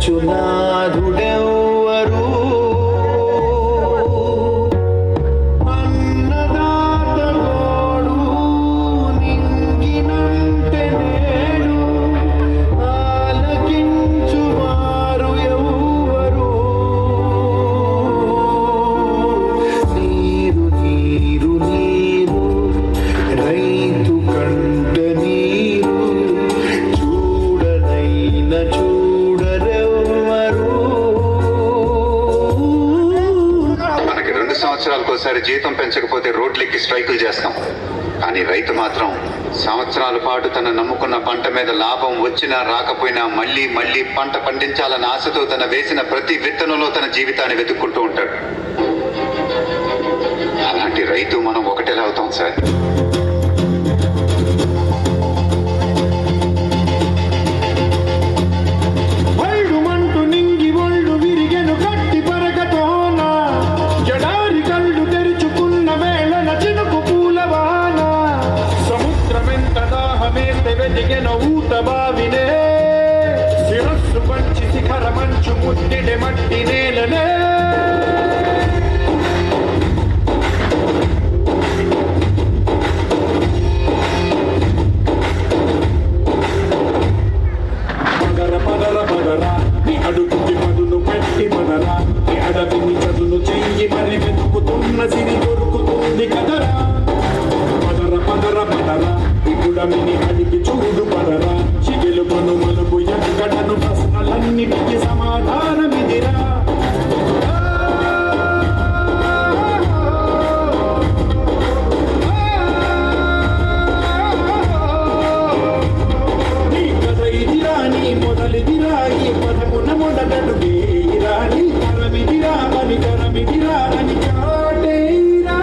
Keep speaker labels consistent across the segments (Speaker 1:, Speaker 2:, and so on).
Speaker 1: ప్రపంచనాథుడెవ్వరు అన్నదాతగోడు నింగినంటే నేడు ఆలకించువారు ఎవ్వరు నీరు నీరు నీరు రైతు కంట నీరు చూడనైన చూడరెవ్వరు.
Speaker 2: మనకి 2 సంవత్సరాలకోసారి జీతం పెంచకపోతే రోడ్లెక్కి స్ట్రైకులు చేస్తాం. కానీ రైతు మాత్రం సంవత్సరాల పాటు తన నమ్ముకున్న పంట మీద లాభం వచ్చినా రాకపోయినా మళ్ళీ మళ్ళీ పంట పండించాలన్న ఆశతో తన వేసిన ప్రతి విత్తనంలో తన జీవితాన్ని వెతుక్కుంటూ ఉంటాడు. అలాంటి రైతు మనం ఒకటేలా అవుతాం సార్.
Speaker 1: ఒళ్ళుమంటూ నింగి ఒళ్ళు విరిగెను గట్టి పరగతోన జడారి కళ్ళు తెరుచుకున్న వేళన చినుకు పూలవాన సముద్రమెంత దాహమేస్తే వెదిగెన ఊత బావినే శిరస్సు పంచి శిఖర మంచు ముద్దిడె మట్టి నేలనే అడుగుకి మదును పెట్టి మదరా ఈ అడవిని చదును చెయ్యి మరి వెతుకుతున్న సిరి దొరుకుతుంది కదరా పదర పదర పదరా ఇప్పుడమిని అడిగి చూడు పదరా చిగిలు పను మలుపు ఎక్కడను ప్రశ్నలన్నిటికీ సమాధానమిదిరా. నీ కథ ఇదిరా నీ మొదలిదిరా ఈ పదమున మొదటడుగేరా నీ కరమిదిరా అని కరమిదిరా అని చాటేరా.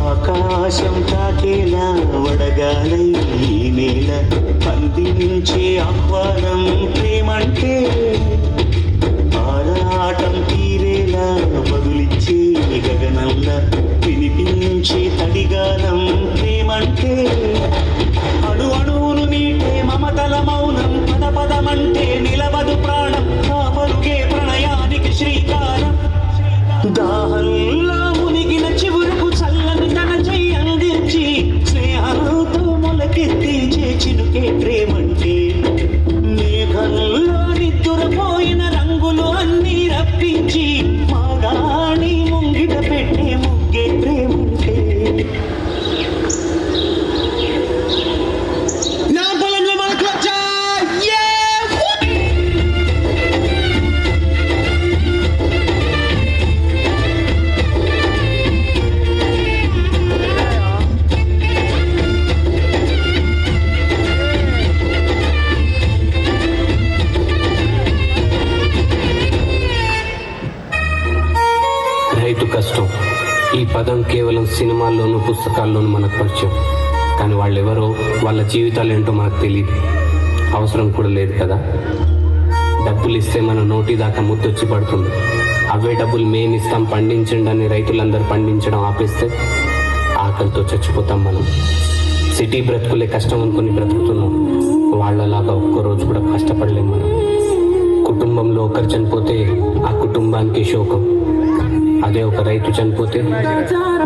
Speaker 1: ఆకాశం తాకేలా వడగాలై ఈ నేల అందించే ఆహ్వానం ప్రేమంటే ఆరాటం తీరేలా బదులిచ్చే గగనంలా వినిపించే తడిగానం ప్రేమంటే అణు అణువును మీటే మమతల మౌనం పద పదమంటే నిలవదు ప్రాణం ఆ పరుగే ప్రణయానికి శ్రీకారం దాహంలో మునిగిన చివురుకు చల్లని తన చెయ్యి అందించి స్నేహంతో మొలకెత్తించే చినుకే ప్రేమంటే మేఘంలో నిద్దురపోయిన రంగులు అన్నీ రప్పించి మాగాణి ముంగిట పెట్టే ముగ్గే ప్రేమంటే. నా పొలంలో మనకు వచ్చా
Speaker 3: రైతు కష్టం ఈ పదం కేవలం సినిమాల్లోనూ పుస్తకాల్లోనూ మనకు పరిచయం. కానీ వాళ్ళెవరో వాళ్ళ జీవితాలు ఏంటో మనకు తెలియదు, అవసరం కూడా లేదు కదా. డబ్బులు ఇస్తే మన నోటి దాకా ముద్దొచ్చి పడుతుంది. అవే డబ్బులు మేమిస్తాం పండించండి అని రైతులందరూ పండించడం ఆపేస్తే ఆకలితో చచ్చిపోతాం మనం. సిటీ బ్రతుకులే కష్టం అనుకుని బ్రతుకుతున్నాం. వాళ్ళలాగా ఒక్కరోజు కూడా కష్టపడలేం మనం. కుటుంబంలో ఒకరు చనిపోతే ఆ కుటుంబానికి శోకం, అదే ఒక రైతు చనిపోతే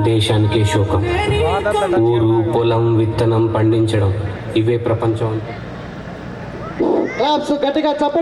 Speaker 3: దేశానికి శోకం. ఊరు పొలం విత్తనం పండించడం ఇవే ప్రపంచం.